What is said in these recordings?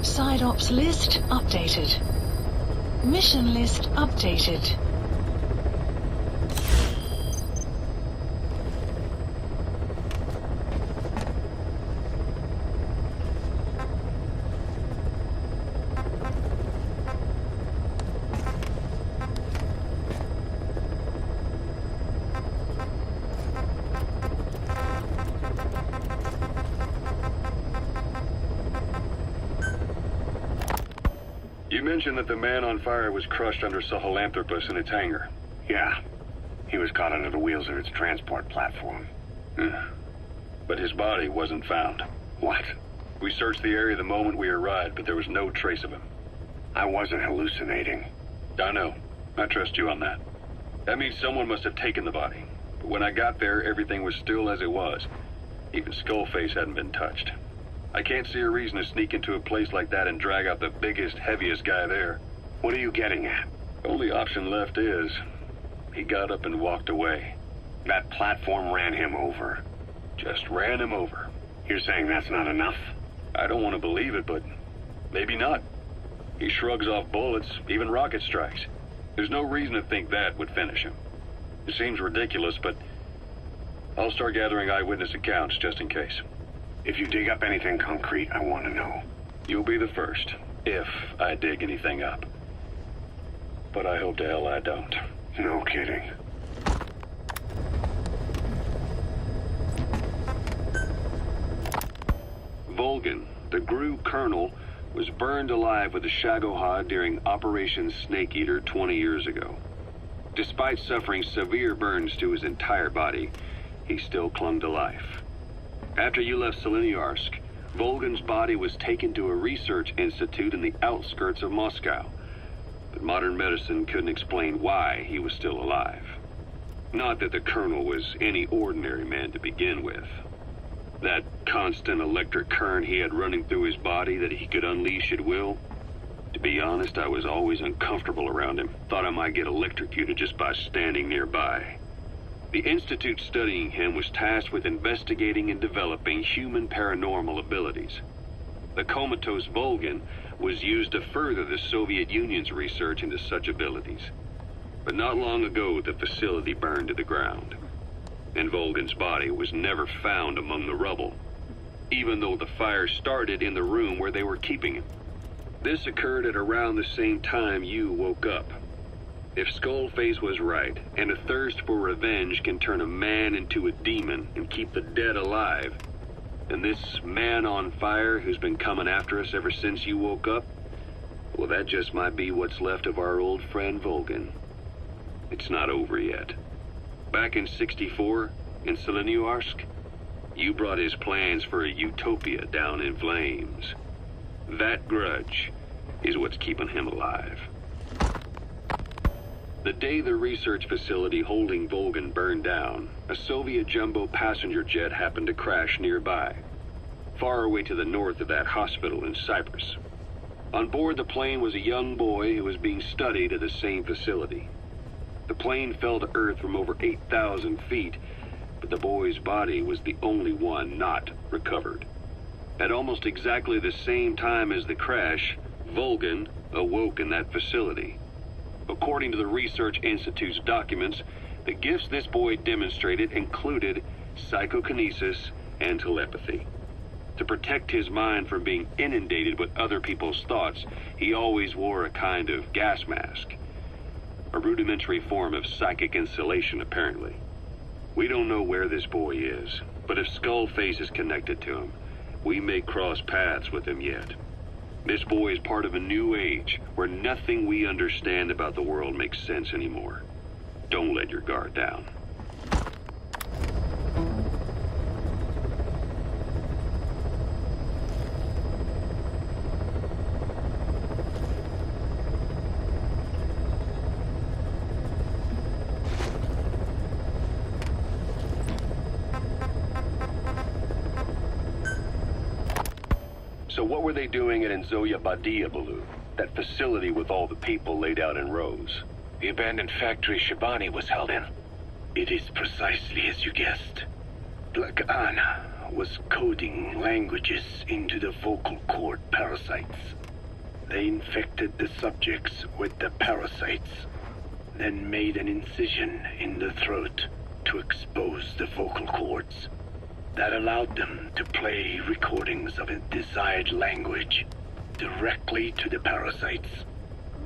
Side ops list updated. Mission list updated. You mentioned that the man on fire was crushed under Sahelanthropus in its hangar. Yeah. He was caught under the wheels of its transport platform. But his body wasn't found. What? We searched the area the moment we arrived, but there was no trace of him. I wasn't hallucinating. I know. I trust you on that. That means someone must have taken the body. But when I got there, everything was still as it was. Even Skullface hadn't been touched. I can't see a reason to sneak into a place like that and drag out the biggest, heaviest guy there. What are you getting at? The only option left is... he got up and walked away. That platform ran him over. Just ran him over. You're saying that's not enough? I don't want to believe it, but maybe not. He shrugs off bullets, even rocket strikes. There's no reason to think that would finish him. It seems ridiculous, but I'll start gathering eyewitness accounts just in case. If you dig up anything concrete, I want to know. You'll be the first, if I dig anything up. But I hope to hell I don't. No kidding. Volgan, the GRU colonel, was burned alive with a Shagohod during Operation Snake Eater 20 years ago. Despite suffering severe burns to his entire body, he still clung to life. After you left Seleniarsk, Volgan's body was taken to a research institute in the outskirts of Moscow. But modern medicine couldn't explain why he was still alive. Not that the colonel was any ordinary man to begin with. That constant electric current he had running through his body that he could unleash at will. To be honest, I was always uncomfortable around him. Thought I might get electrocuted just by standing nearby. The institute studying him was tasked with investigating and developing human paranormal abilities. The comatose Volgan was used to further the Soviet Union's research into such abilities. But not long ago, the facility burned to the ground. And Volgan's body was never found among the rubble, even though the fire started in the room where they were keeping him. This occurred at around the same time you woke up. If Skullface was right, and a thirst for revenge can turn a man into a demon and keep the dead alive, then this man on fire who's been coming after us ever since you woke up, well, that just might be what's left of our old friend Volgan. It's not over yet. Back in '64, in Seleniarsk, you brought his plans for a utopia down in flames. That grudge is what's keeping him alive. The day the research facility holding Volgan burned down, a Soviet jumbo passenger jet happened to crash nearby, far away to the north of that hospital in Cyprus. On board the plane was a young boy who was being studied at the same facility. The plane fell to earth from over 8,000 feet, but the boy's body was the only one not recovered. At almost exactly the same time as the crash, Volgan awoke in that facility. According to the Research Institute's documents, the gifts this boy demonstrated included psychokinesis and telepathy. To protect his mind from being inundated with other people's thoughts, he always wore a kind of gas mask. A rudimentary form of psychic insulation, apparently. We don't know where this boy is, but if Skullface is connected to him, we may cross paths with him yet. This boy is part of a new age where nothing we understand about the world makes sense anymore. Don't let your guard down. So what were they doing at Enzoya Badia, Baloo? That facility with all the people laid out in rows? The abandoned factory Shabani was held in. It is precisely as you guessed. Black Anna, was coding languages into the vocal cord parasites. They infected the subjects with the parasites, then made an incision in the throat to expose the vocal cords. That allowed them to play recordings of a desired language directly to the parasites.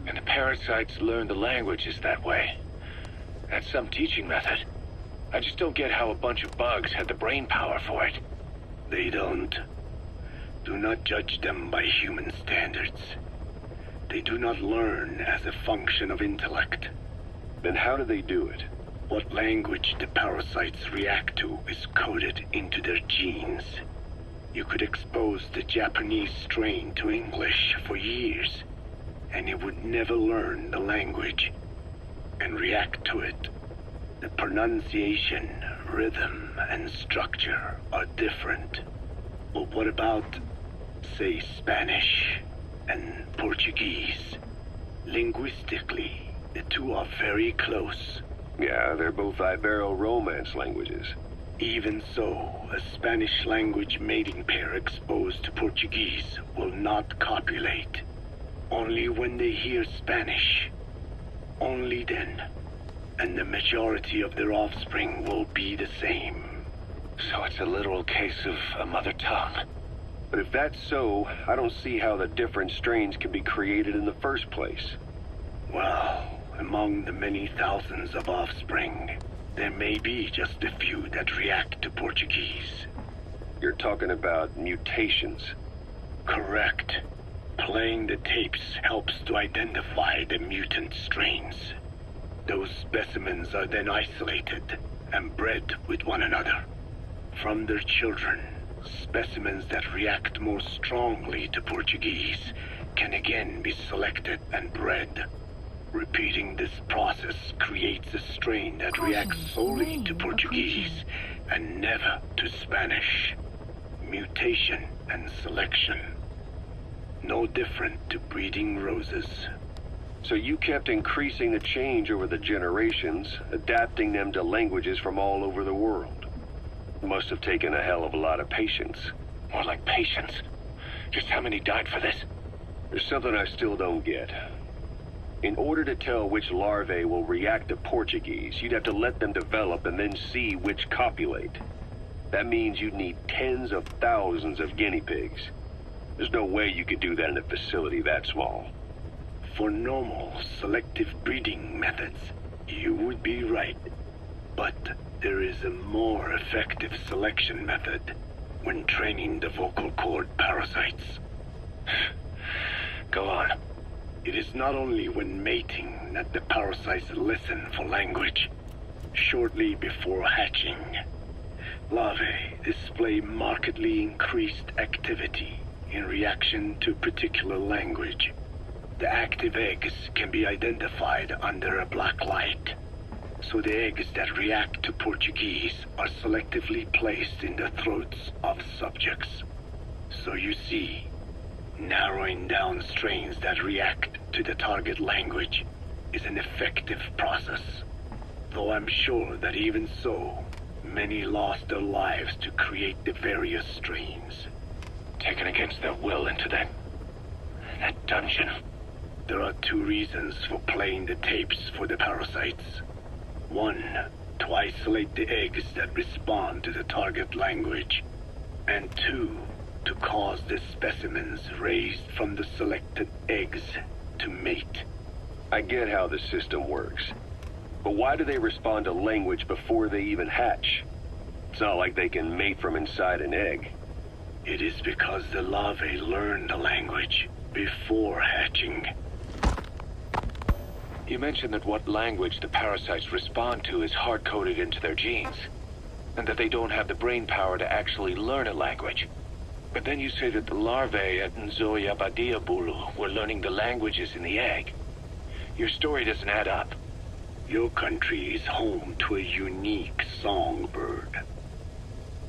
And the parasites learn the languages that way. That's some teaching method. I just don't get how a bunch of bugs had the brain power for it. They don't. Do not judge them by human standards. They do not learn as a function of intellect. Then how do they do it? What language the parasites react to is coded into their genes. You could expose the Japanese strain to English for years, and it would never learn the language and react to it. The pronunciation, rhythm, and structure are different. But what about, say, Spanish and Portuguese? Linguistically, the two are very close. Yeah, they're both Ibero-Romance languages. Even so, a Spanish language mating pair exposed to Portuguese will not copulate. Only when they hear Spanish. Only then. And the majority of their offspring will be the same. So it's a literal case of a mother tongue. But if that's so, I don't see how the different strains can be created in the first place. Well, among the many thousands of offspring, there may be just a few that react to Portuguese. You're talking about mutations. Correct. Playing the tapes helps to identify the mutant strains. Those specimens are then isolated and bred with one another. From their children, specimens that react more strongly to Portuguese can again be selected and bred. Repeating this process creates a strain that reacts solely to Portuguese and never to Spanish. Mutation and selection. No different to breeding roses. So you kept increasing the change over the generations, adapting them to languages from all over the world. Must have taken a hell of a lot of patience. More like patience. Just how many died for this? There's something I still don't get. In order to tell which larvae will react to Portuguese, you'd have to let them develop and then see which copulate. That means you'd need tens of thousands of guinea pigs. There's no way you could do that in a facility that small. For normal selective breeding methods, you would be right. But there is a more effective selection method when training the vocal cord parasites. Go on. It is not only when mating that the parasites listen for language. Shortly before hatching, larvae display markedly increased activity in reaction to particular language. The active eggs can be identified under a black light, so the eggs that react to Portuguese are selectively placed in the throats of subjects. So you see, narrowing down strains that react to the target language is an effective process, though I'm sure that even so, many lost their lives to create the various strains. Taken against their will into that dungeon. There are two reasons for playing the tapes for the parasites. One, to isolate the eggs that respond to the target language. And two, to cause the specimens raised from the selected eggs to mate. I get how the system works. But why do they respond to language before they even hatch? It's not like they can mate from inside an egg. It is because the larvae learn the language before hatching. You mentioned that what language the parasites respond to is hard-coded into their genes, and that they don't have the brain power to actually learn a language. But then you say that the larvae at Nzoia Badia Bulu were learning the languages in the egg. Your story doesn't add up. Your country is home to a unique songbird.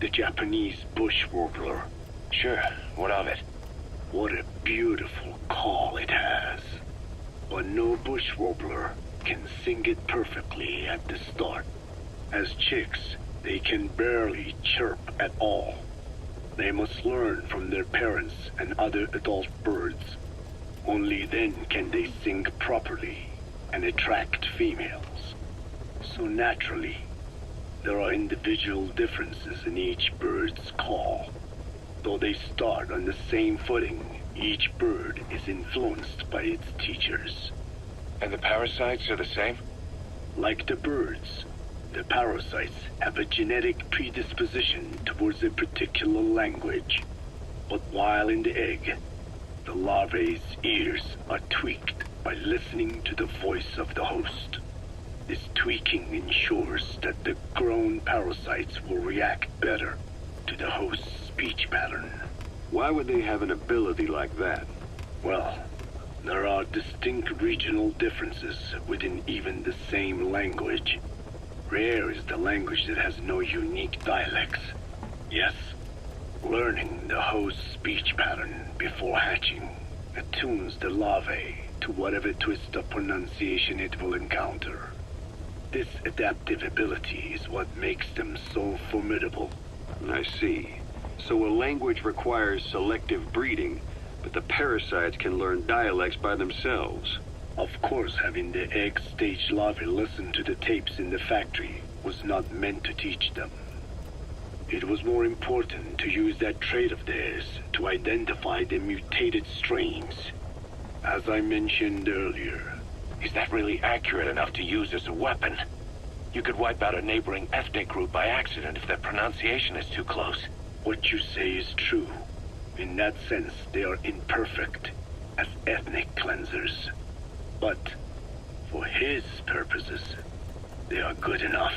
The Japanese bush warbler. Sure, what of it? What a beautiful call it has. But no bush warbler can sing it perfectly at the start. As chicks, they can barely chirp at all. They must learn from their parents and other adult birds. Only then can they sing properly and attract females. So naturally, there are individual differences in each bird's call. Though they start on the same footing, each bird is influenced by its teachers. And the parasites are the same? Like the birds, the parasites have a genetic predisposition towards a particular language. But while in the egg, the larvae's ears are tweaked by listening to the voice of the host. This tweaking ensures that the grown parasites will react better to the host's speech pattern. Why would they have an ability like that? Well, there are distinct regional differences within even the same language. Rare is the language that has no unique dialects. Yes, learning the host's speech pattern before hatching attunes the larvae to whatever twist of pronunciation it will encounter. This adaptive ability is what makes them so formidable. I see. So a language requires selective breeding, but the parasites can learn dialects by themselves. Of course, having the egg-stage larvae listen to the tapes in the factory was not meant to teach them. It was more important to use that trait of theirs to identify the mutated strains. As I mentioned earlier, Is that really accurate enough to use as a weapon? You could wipe out a neighboring ethnic group by accident if their pronunciation is too close. what you say is true. In that sense, they are imperfect as ethnic cleansers. But for his purposes, they are good enough.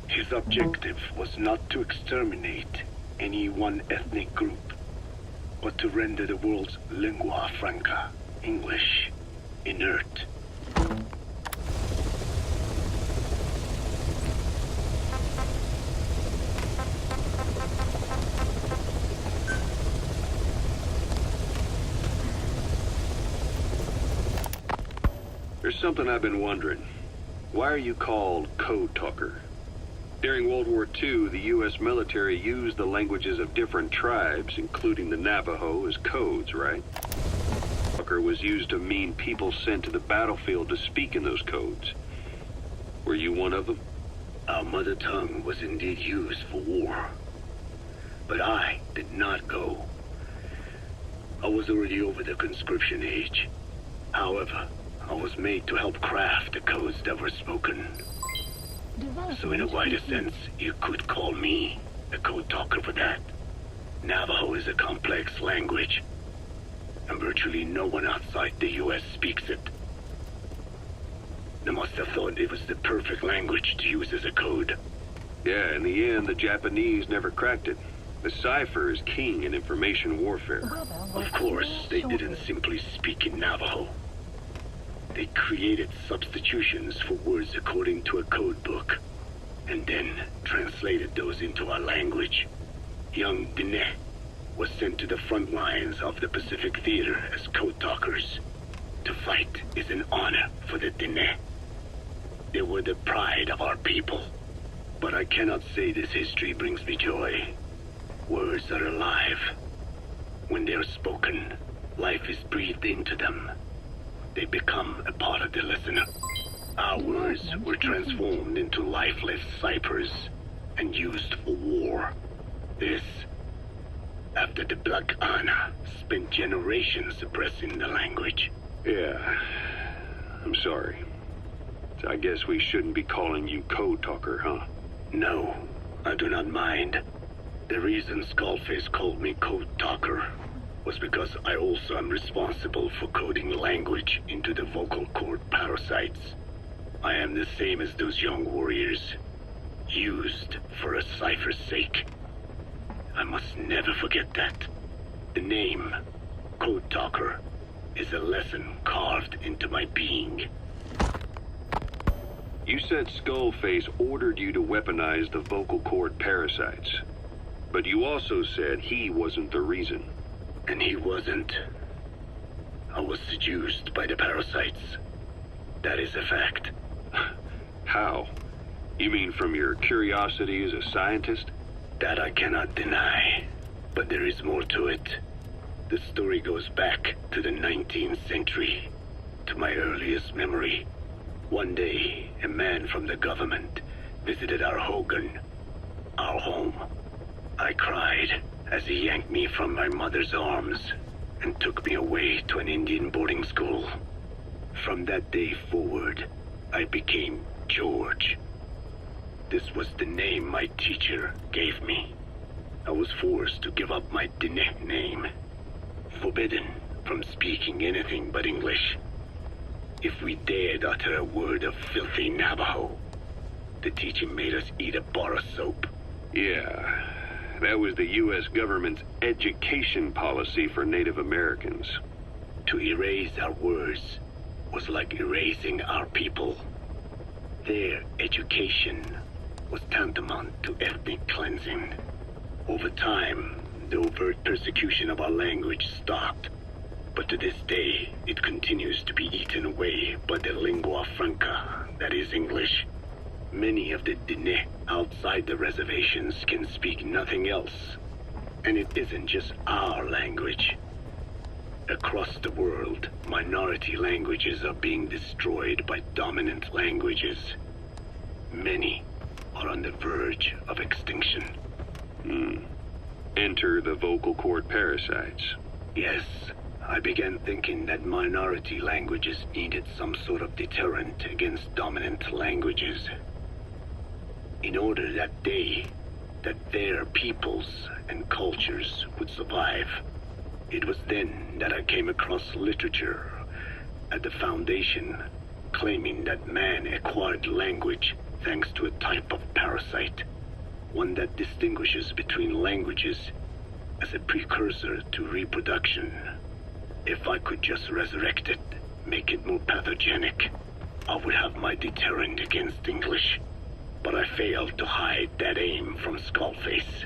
His objective was not to exterminate any one ethnic group, but to render the world's lingua franca, English, inert. There's something I've been wondering. Why are you called Code Talker? During World War II, the U.S. military used the languages of different tribes, including the Navajo, as codes, right? Talker was used to mean people sent to the battlefield to speak in those codes. Were you one of them? Our mother tongue was indeed used for war. But I did not go. I was already over the conscription age. However, I was made to help craft the codes that were spoken. So in a wider sense, you could call me a code talker for that. Navajo is a complex language, and virtually no one outside the U.S. speaks it. They must have thought it was the perfect language to use as a code. Yeah, in the end, the Japanese never cracked it. The cipher is king in information warfare. Of course, they didn't simply speak in Navajo. They created substitutions for words according to a code book, and then translated those into our language. Young Diné was sent to the front lines of the Pacific Theater as code talkers. To fight is an honor for the Diné. They were the pride of our people. But I cannot say this history brings me joy. Words are alive. When they are spoken, life is breathed into them. They become a part of the listener. Our words were transformed into lifeless ciphers and used for war. This, after the Black Ana spent generations suppressing the language. Yeah, I'm sorry. So I guess we shouldn't be calling you Code Talker, huh? No, I do not mind. The reason Skullface called me Code Talker was because I also am responsible for coding language into the vocal cord parasites. I am the same as those young warriors, used for a cipher's sake. I must never forget that. The name, Code Talker, is a lesson carved into my being. You said Skullface ordered you to weaponize the vocal cord parasites. But you also said he wasn't the reason. And he wasn't. I was seduced by the parasites. That is a fact. How? You mean from your curiosity as a scientist? That I cannot deny. But there is more to it. The story goes back to the 19th century, to my earliest memory. One day, a man from the government visited our Hogan, our home. I cried as he yanked me from my mother's arms and took me away to an Indian boarding school. From that day forward, I became George. This was the name my teacher gave me. I was forced to give up my Diné name, forbidden from speaking anything but English. If we dared utter a word of filthy Navajo, the teacher made us eat a bar of soap. Yeah, that was the U.S. government's education policy for Native Americans. To erase our words was like erasing our people. Their education was tantamount to ethnic cleansing. Over time, the overt persecution of our language stopped. But to this day, it continues to be eaten away by the lingua franca, that is English. Many of the Diné outside the reservations can speak nothing else. And it isn't just our language. Across the world, minority languages are being destroyed by dominant languages. Many are on the verge of extinction. Enter the vocal cord parasites. Yes, I began thinking that minority languages needed some sort of deterrent against dominant languages. In order that their peoples and cultures would survive. It was then that I came across literature at the Foundation claiming that man acquired language thanks to a type of parasite, one that distinguishes between languages as a precursor to reproduction. If I could just resurrect it, make it more pathogenic, I would have my deterrent against English. But I failed to hide that aim from Skullface.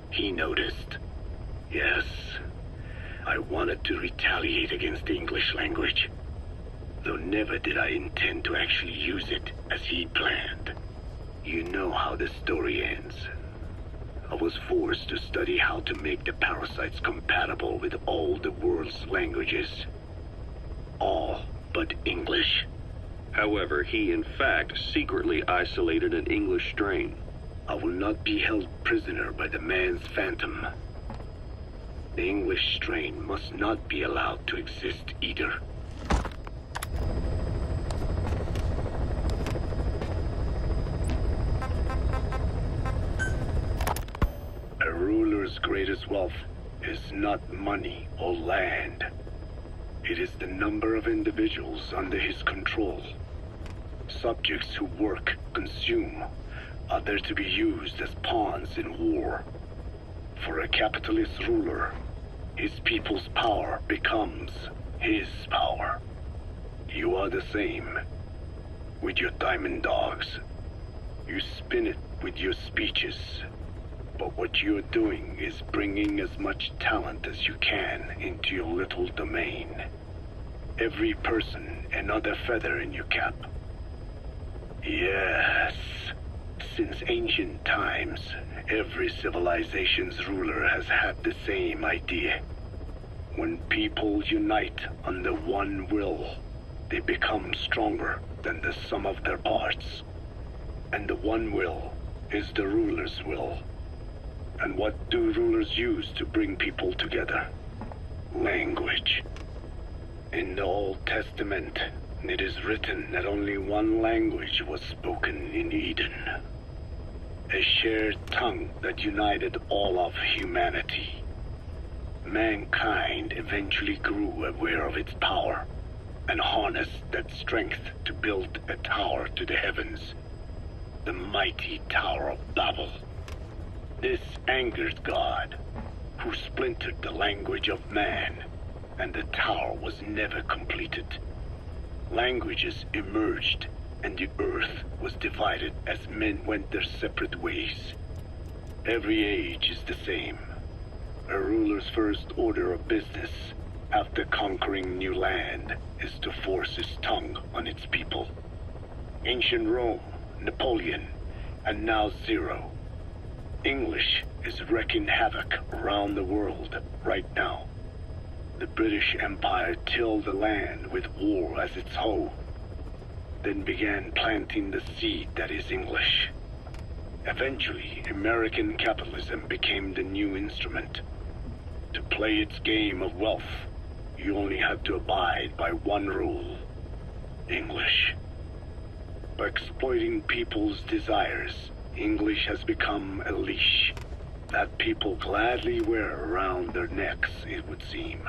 He noticed. Yes, I wanted to retaliate against the English language, though never did I intend to actually use it as he planned. You know how the story ends. I was forced to study how to make the parasites compatible with all the world's languages. All but English. However, he in fact secretly isolated an English strain. I will not be held prisoner by the man's phantom. The English strain must not be allowed to exist either. A ruler's greatest wealth is not money or land. It is the number of individuals under his control. Subjects who work, consume, are there to be used as pawns in war. For a capitalist ruler, his people's power becomes his power. You are the same. With your diamond dogs, you spin it with your speeches. But what you're doing is bringing as much talent as you can into your little domain. Every person another feather in your cap. Yes. Since ancient times, every civilization's ruler has had the same idea. When people unite under one will, they become stronger than the sum of their parts. And the one will is the ruler's will. And what do rulers use to bring people together? Language. In the Old Testament, it is written that only one language was spoken in Eden. A shared tongue that united all of humanity. Mankind eventually grew aware of its power and harnessed that strength to build a tower to the heavens, the mighty Tower of Babel. This angered God, who splintered the language of man, and the tower was never completed. Languages emerged, and the earth was divided as men went their separate ways. Every age is the same. A ruler's first order of business after conquering new land is to force his tongue on its people. Ancient Rome, Napoleon, and now Zero. English is wreaking havoc around the world right now. The British Empire tilled the land with war as its hoe, then began planting the seed that is English. Eventually, American capitalism became the new instrument. To play its game of wealth, you only had to abide by one rule: English. By exploiting people's desires, English has become a leash that people gladly wear around their necks, it would seem.